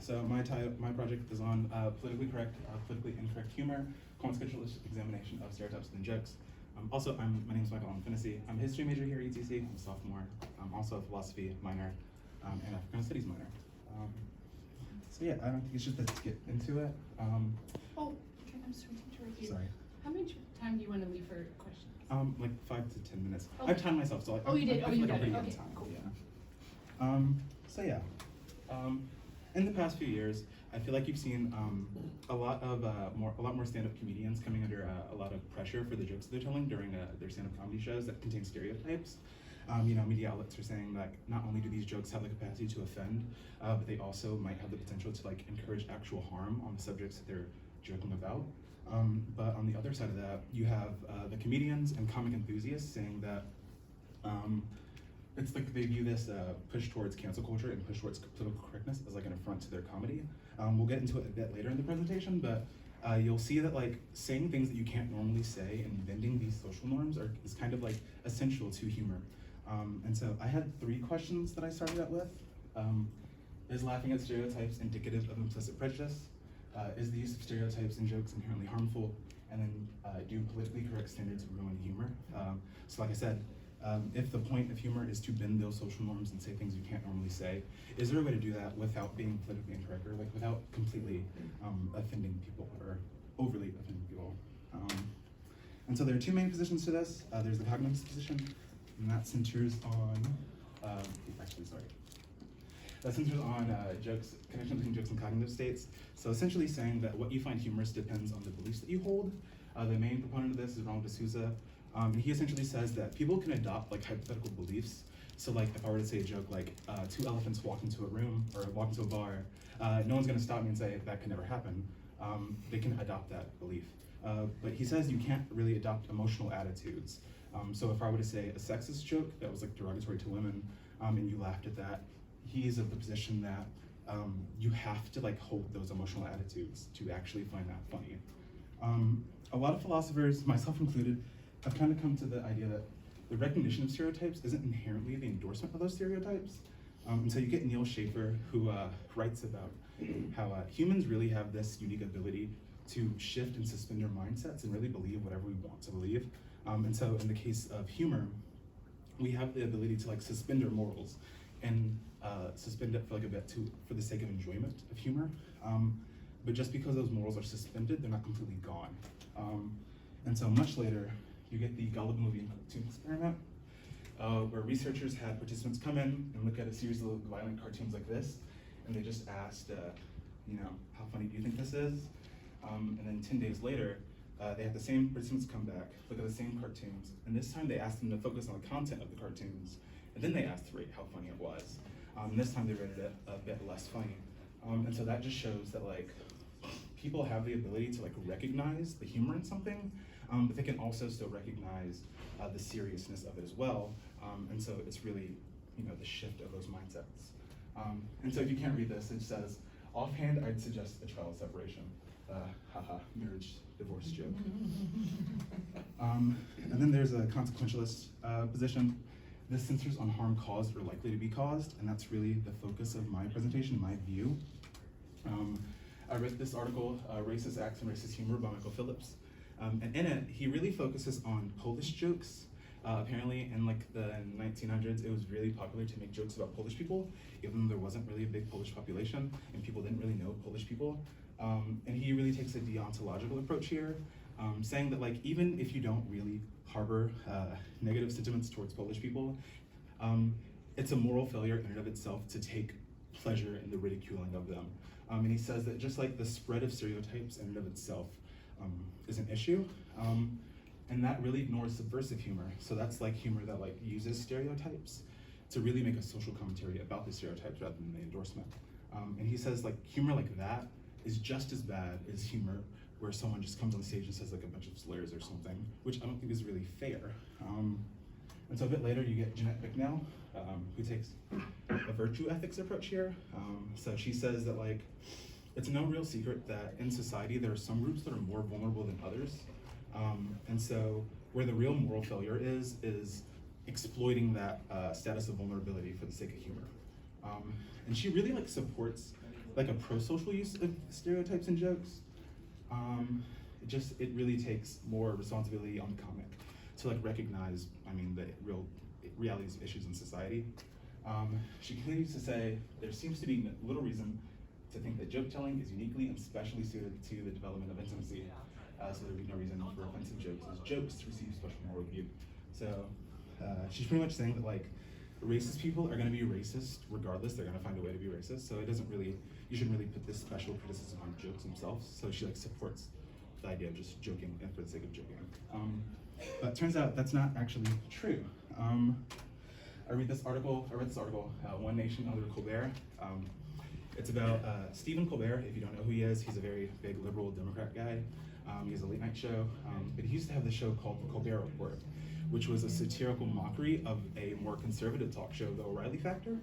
So my project is on politically incorrect humor, consequentialist examination of stereotypes and jokes. My name is Allen-Fennessee. I'm a history major here at UTC. I'm a sophomore. I'm also a philosophy minor and African studies minor. I don't think it's just let's get into it. I'm sorry to interrupt you. Sorry. How much time do you want to leave for questions? Like 5 to 10 minutes. Okay. I've timed myself, so you did? I Oh, feel you like I'm got it. pretty on Okay, time. cool. In the past few years, I feel like you've seen a lot more stand-up comedians coming under a lot of pressure for the jokes they're telling during their stand-up comedy shows that contain stereotypes. Media outlets are saying that not only do these jokes have the capacity to offend, but they also might have the potential to encourage actual harm on the subjects that they're joking about. But on the other side of that, you have the comedians and comic enthusiasts saying that it's like they view this push towards cancel culture and push towards political correctness as an affront to their comedy. We'll get into it a bit later in the presentation, but you'll see that saying things that you can't normally say and bending these social norms is kind of essential to humor. And so I had 3 questions that I started out with. Is laughing at stereotypes indicative of implicit prejudice? Is the use of stereotypes and jokes inherently harmful? And then do politically correct standards ruin humor? So like I said, if the point of humor is to bend those social norms and say things you can't normally say, is there a way to do that without being politically incorrect or without completely offending people or overly offending people? And so there are 2 main positions to this. There's the cognitive position, and that centers on, jokes, connection between jokes and cognitive states. So essentially saying that what you find humorous depends on the beliefs that you hold. The main proponent of this is Ronald D'Souza. And he essentially says that people can adopt hypothetical beliefs. So if I were to say a joke 2 elephants walk into a room or walk into a bar, no one's gonna stop me and say that could never happen. They can adopt that belief. But he says you can't really adopt emotional attitudes. So if I were to say a sexist joke that was derogatory to women, and you laughed at that, he's of the position that you have to hold those emotional attitudes to actually find that funny. A lot of philosophers, myself included, have kind of come to the idea that the recognition of stereotypes isn't inherently the endorsement of those stereotypes. And so you get Neil Schaefer, who writes about how humans really have this unique ability to shift and suspend our mindsets and really believe whatever we want to believe. And so in the case of humor, we have the ability to suspend our morals and suspend it for a bit for the sake of enjoyment of humor. But just because those morals are suspended, they're not completely gone. And so much later, you get the gullible movie and cartoon experiment, where researchers had participants come in and look at a series of violent cartoons like this, and they just asked, how funny do you think this is? And then 10 days later, they had the same participants come back, look at the same cartoons, and this time they asked them to focus on the content of the cartoons, and then they asked to rate how funny it was. This time they rated it a bit less funny. And so that just shows that people have the ability to recognize the humor in something, but they can also still recognize the seriousness of it as well. And so it's really, the shift of those mindsets. And so if you can't read this, it says, offhand, I'd suggest a trial separation. Marriage, divorce joke. And then there's a consequentialist position. This centers on harm caused or likely to be caused, and that's really the focus of my presentation, my view. I read this article, Racist Acts and Racist Humor by Michael Phillips. And in it, he really focuses on Polish jokes. Apparently in the 1900s, it was really popular to make jokes about Polish people, even though there wasn't really a big Polish population and people didn't really know Polish people. And he really takes a deontological approach here, saying that even if you don't really harbor negative sentiments towards Polish people, it's a moral failure in and of itself to take pleasure in the ridiculing of them. And he says that just the spread of stereotypes in and of itself is an issue, and that really ignores subversive humor. So that's humor that uses stereotypes to really make a social commentary about the stereotypes rather than the endorsement. And he says humor like that is just as bad as humor where someone just comes on stage and says a bunch of slurs or something, which I don't think is really fair. And so a bit later you get Jeanette Bicknell, who takes a virtue ethics approach here. So she says that it's no real secret that in society there are some groups that are more vulnerable than others. And so where the real moral failure is exploiting that status of vulnerability for the sake of humor. And she really supports like a prosocial use of stereotypes and jokes. It really takes more responsibility on the comic to like recognize, the real realities of issues in society. She continues to say, there seems to be little reason to think that joke telling is uniquely and specially suited to the development of intimacy. So there would be no reason for offensive jokes as jokes to receive special moral rebuke. So she's pretty much saying that like racist people are going to be racist regardless. They're going to find a way to be racist. So you shouldn't really put this special criticism on jokes themselves. So she like supports the idea of just joking and for the sake of joking. But turns out that's not actually true. I read this article, One Nation Under Colbert. It's about Stephen Colbert. If you don't know who he is, he's a very big liberal Democrat guy. He has a late night show, but he used to have this show called The Colbert Report, which was a satirical mockery of a more conservative talk show, The O'Reilly Factor.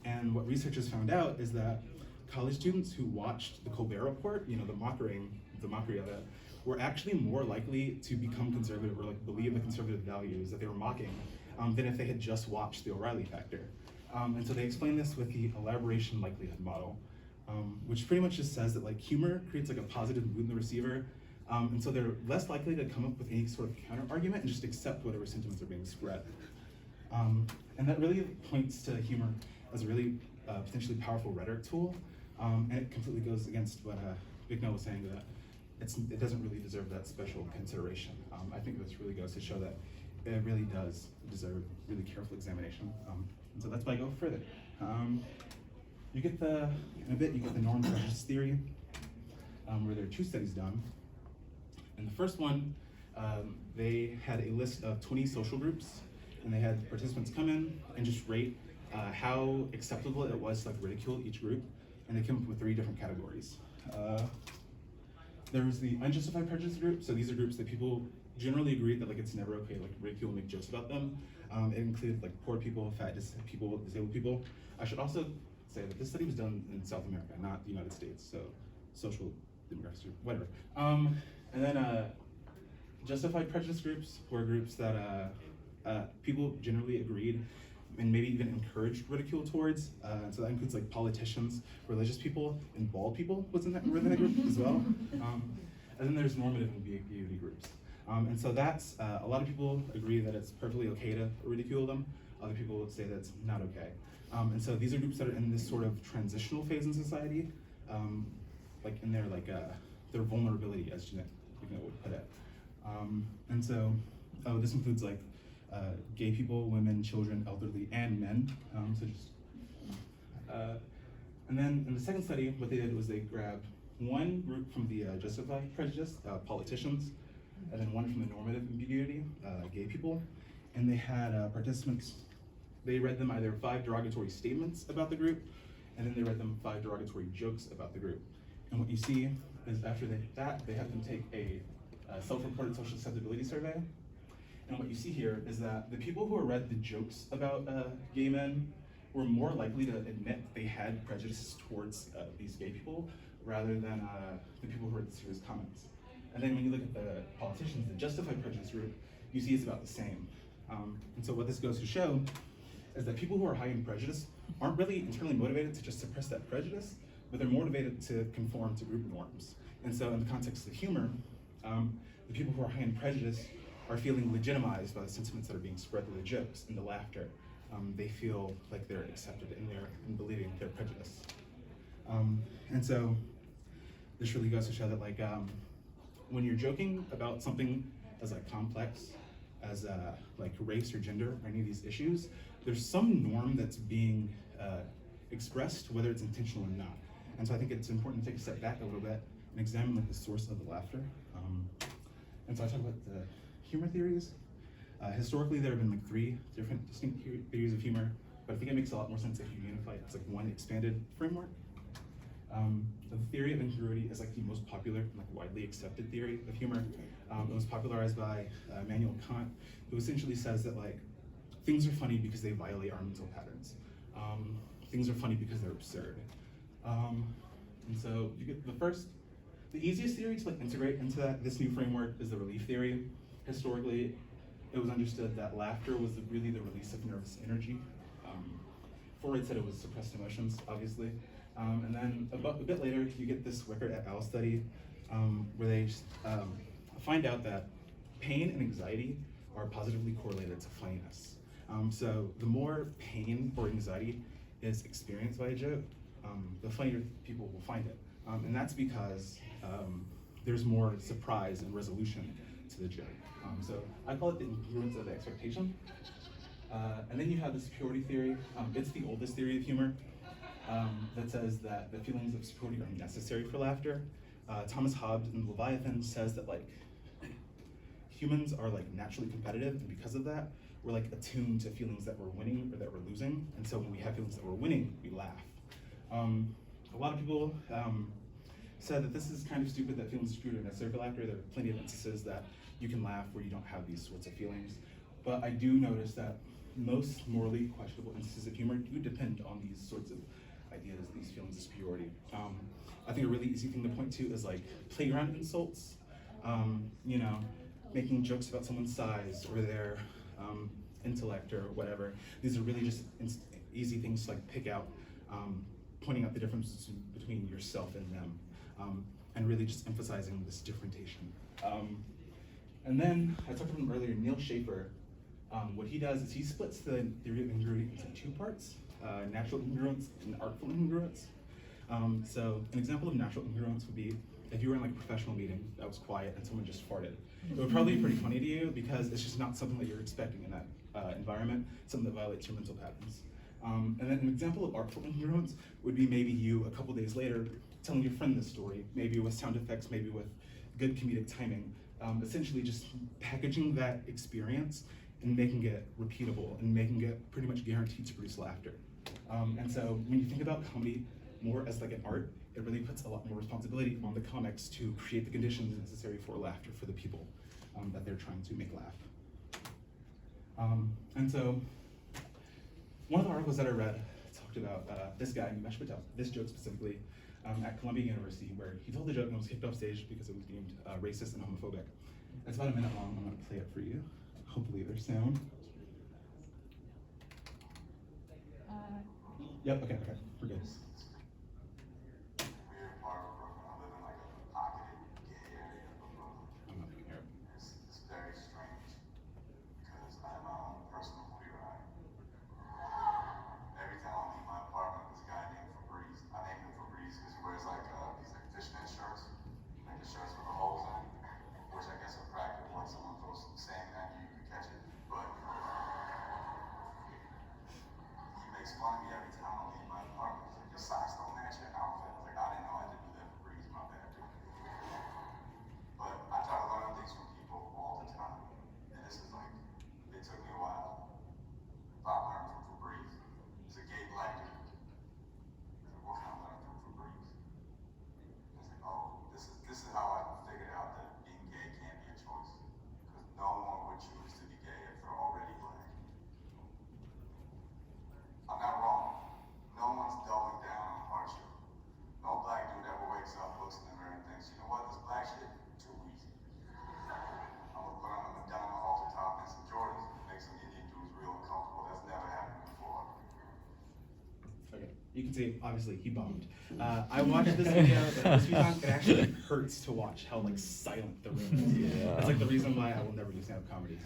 And what researchers found out is that college students who watched The Colbert Report, the mockery of it, were actually more likely to become conservative or like believe the conservative values that they were mocking than if they had just watched The O'Reilly Factor. And so they explain this with the elaboration likelihood model, which pretty much just says that like humor creates like a positive mood in the receiver, and so they're less likely to come up with any sort of counter argument and just accept whatever sentiments are being spread. And that really points to humor as a really potentially powerful rhetoric tool, and it completely goes against what Bicknell was saying, that it doesn't really deserve that special consideration. I think this really goes to show that it really does deserve really careful examination. And so that's why I go further. You get the norm prejudice theory, where there are 2 studies done. In the first one, they had a list of 20 social groups, and they had participants come in and just rate how acceptable it was to like ridicule each group, and they came up with 3 different categories. There was the unjustified prejudice group. So these are groups that people generally agree that like it's never okay to like ridicule and make jokes about them. It included like poor people, fat people, disabled people. I should also say that this study was done in South America, not the United States. So social demographics, whatever. And then justified prejudice groups were groups that people generally agreed and maybe even encouraged ridicule towards. So that includes like politicians, religious people, and bald people were in that group as well. And then there's normative ambiguity groups. And so that's, a lot of people agree that it's perfectly okay to ridicule them. Other people say that it's not okay. And so these are groups that are in this sort of transitional phase in society, like in their vulnerability, as Jeanette would put it. And so, this includes like gay people, women, children, elderly, and men. And then in the second study, what they did was they grabbed one group from the justified prejudice, politicians, and then one from the normative ambiguity, gay people. And they had participants, they read them either 5 derogatory statements about the group, and then they read them 5 derogatory jokes about the group. And what you see is after they had them take a self-reported social susceptibility survey. And what you see here is that the people who read the jokes about gay men were more likely to admit they had prejudices towards these gay people rather than the people who read the serious comments. And then when you look at the politicians, the justified prejudice group, you see it's about the same. And so what this goes to show is that people who are high in prejudice aren't really internally motivated to just suppress that prejudice, but they're motivated to conform to group norms. And so in the context of humor, the people who are high in prejudice are feeling legitimized by the sentiments that are being spread through the jokes and the laughter. They feel like they're accepted in believing their prejudice. And so this really goes to show that when you're joking about something as complex as race or gender or any of these issues, there's some norm that's being expressed, whether it's intentional or not. And so I think it's important to take a step back a little bit and examine the source of the laughter. And so I talk about the humor theories. Historically, there have been 3 different distinct theories of humor, but I think it makes a lot more sense if you unify it. It's one expanded framework. The theory of incongruity is the most popular and widely accepted theory of humor. It was popularized by Immanuel Kant, who essentially says that things are funny because they violate our mental patterns. Things are funny because they're absurd. And so you get the easiest theory to integrate into this new framework is the relief theory. Historically, it was understood that laughter was really the release of nervous energy. Freud said it was suppressed emotions, obviously. And then a bit later, you get this Wickert et al. Study where they find out that pain and anxiety are positively correlated to funniness. So the more pain or anxiety is experienced by a joke, the funnier people will find it. And that's because there's more surprise and resolution to the joke. So I call it the influence of the expectation. And then you have the superiority theory. It's the oldest theory of humor that says that the feelings of superiority are necessary for laughter. Thomas Hobbes in Leviathan says that like humans are like naturally competitive, and because of that, we're like attuned to feelings that we're winning or that we're losing. And so when we have feelings that we're winning, we laugh. A lot of people said that this is kind of stupid that feelings of superiority are necessary for laughter. There are plenty of instances that you can laugh where you don't have these sorts of feelings. But I do notice that most morally questionable instances of humor do depend on these sorts of ideas, these feelings of superiority. I think a really easy thing to point to is like playground insults, you know, making jokes about someone's size or their intellect or whatever. These are really just easy things to like pick out, pointing out the differences between yourself and them, and really just emphasizing this differentiation. And then I talked about him earlier, Neil Schaefer. What he does is he splits the theory of incongruity into two parts, natural incongruence and artful incongruence. So an example of natural incongruence would be if you were in like a professional meeting that was quiet and someone just farted. It would probably be pretty funny to you because it's just not something that you're expecting in that environment, something that violates your mental patterns. And then an example of artful incongruence would be maybe you, a couple days later, telling your friend this story, maybe with sound effects, maybe with good comedic timing, essentially just packaging that experience and making it repeatable and making it pretty much guaranteed to produce laughter. And so when you think about comedy more as like an art, it really puts a lot more responsibility on the comics to create the conditions necessary for laughter for the people that they're trying to make laugh. And so one of the articles that I read talked about this guy, Nimesh Patel, this joke specifically, at Columbia University, where he told the joke and was kicked off stage because it was deemed racist and homophobic. It's about a minute long. I'm going to play it for you. Hopefully there's sound. Yep, okay, we're good. I'm not going to hear it. It's very strange because I have my own personal queer eye. Every time I leave my apartment, this guy named Fabrice, I named him Fabrice because he wears like these like fishnet shirts, like the shirts with the holes in it, which I guess are practical when someone throws some sand at you, you can catch it. But he makes fun of me every time I leave my apartment. He's like, your socks don't match your outfit. I was like, I didn't know I had to do that for Fabrice, my bad. But I try to learn things from people all the time. And this is like, it took me a while. If I learned from Fabrice, he's a gay black dude. I said, what can I learn from Fabrice? And it's like, oh, this is how I figured out that being gay can't be a choice. Because no one would choose to be gay if they're already black. I'm not wrong. No one's doubling down on hardship. No black dude ever wakes up, looks in the mirror and thinks, you know what, this black shit, too easy. I'm gonna put on a Madonna halter top and some Jordans and make some Indian dudes real uncomfortable. That's never happened before. Okay, you can see, obviously, he bombed. I watched this video, but this video, it actually hurts to watch how like silent the room is. Yeah. That's like the reason why I will never do stand-up comedy.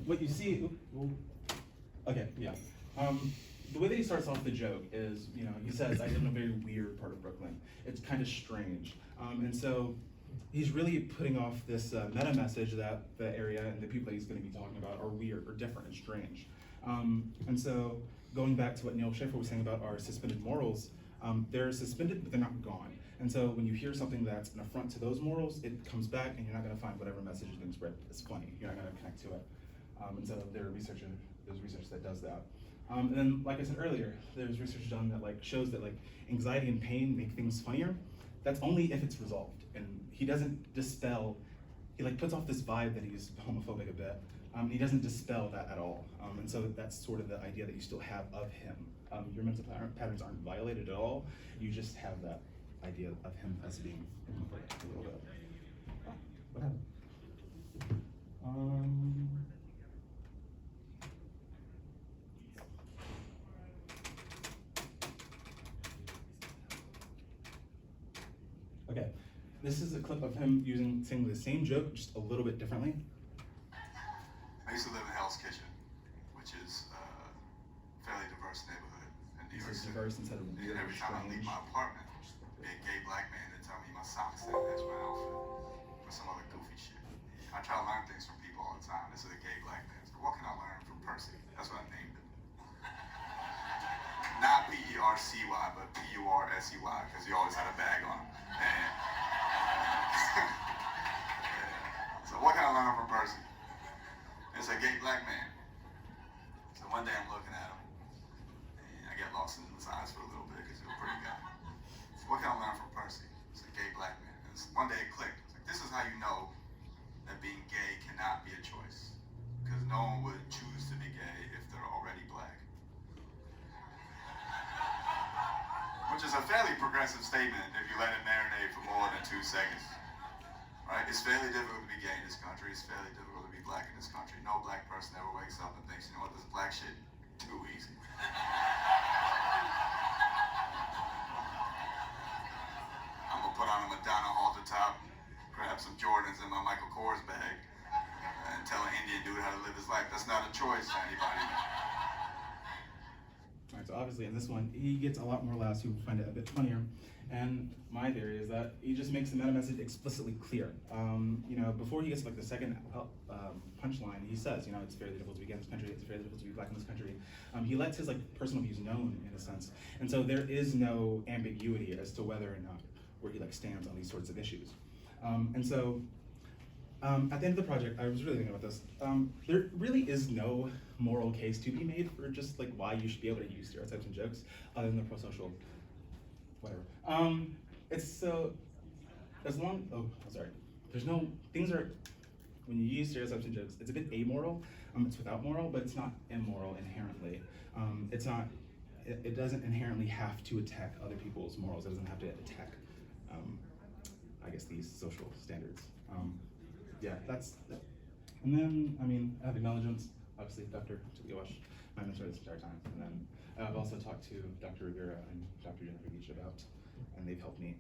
What you see, okay, yeah. The way that he starts off the joke is, you know, he says, I live in a very weird part of Brooklyn. It's kind of strange. And so he's really putting off this meta message that the area and the people that he's going to be talking about are weird or different and strange. And so going back to what Neil Schaefer was saying about our suspended morals, they're suspended, but they're not gone. And so when you hear something that's an affront to those morals, it comes back and you're not going to find whatever message is being spread as funny. You're not going to connect to it. And so there's research that does that. And then, like I said earlier, there's research done that like shows that like anxiety and pain make things funnier. That's only if it's resolved. And he doesn't dispel, he like puts off this vibe that he's homophobic a bit. He doesn't dispel that at all. And so that's sort of the idea that you still have of him. Your mental patterns aren't violated at all. You just have that idea of him as being homophobic a little bit. Oh, what happened? Okay, this is a clip of him saying the same joke, just a little bit differently. I used to live in Hell's Kitchen, which is a fairly diverse neighborhood in New York City. Diverse instead of weird And every time I leave strange. my apartment, be a gay black man that tell me my socks that match my outfit or some other goofy shit. I try to learn things from people all the time. This is a gay black man. So what can I learn from Percy? That's what I named him. Not Percy, but Pursey, because he always had a bag on him. And so what can I learn from Percy? It's a gay black man. So one day I'm looking at him, and I get lost in his eyes for a little bit because he's a pretty guy. So what can I learn from Percy? It's a gay black man. And one day it clicked. It's like, this is how you know that being gay cannot be a choice, because no one would choose to be gay if they're already black. Which is a fairly progressive statement if you let it marinate for more than 2 seconds. Right? It's fairly difficult to be gay in this country. It's fairly difficult to be black in this country. No black person ever wakes up and thinks, you know what, this black shit too easy. I'm gonna put on a Madonna halter top, grab some Jordans in my Michael Kors bag, and tell an Indian dude how to live his life. That's not a choice for anybody. All right, so obviously in this one, he gets a lot more laughs. You find it a bit funnier. And my theory is that he just makes the meta message explicitly clear. You know, before he gets to, like, the second punchline, he says, you know, it's fairly difficult to be gay in this country, it's fairly difficult to be black in this country. He lets his, like, personal views known, in a sense. And so there is no ambiguity as to whether or not where he, like, stands on these sorts of issues. And so at the end of the project, I was really thinking about this. There really is no moral case to be made for just, like, why you should be able to use stereotypes and jokes other than the prosocial whatever. It's so, as long, there's no, things are, when you use stereotypes and jokes, it's a bit amoral, it's without moral, but it's not immoral inherently. It's not, it doesn't inherently have to attack other people's morals, it doesn't have to attack, I guess, these social standards. Yeah, that's, and then, I mean, I have acknowledgements, obviously, Dr. Tuliosh, my mentor this entire time, and then I've also talked to Dr. Rivera and Dr. Jennifer Beach about, and they've helped me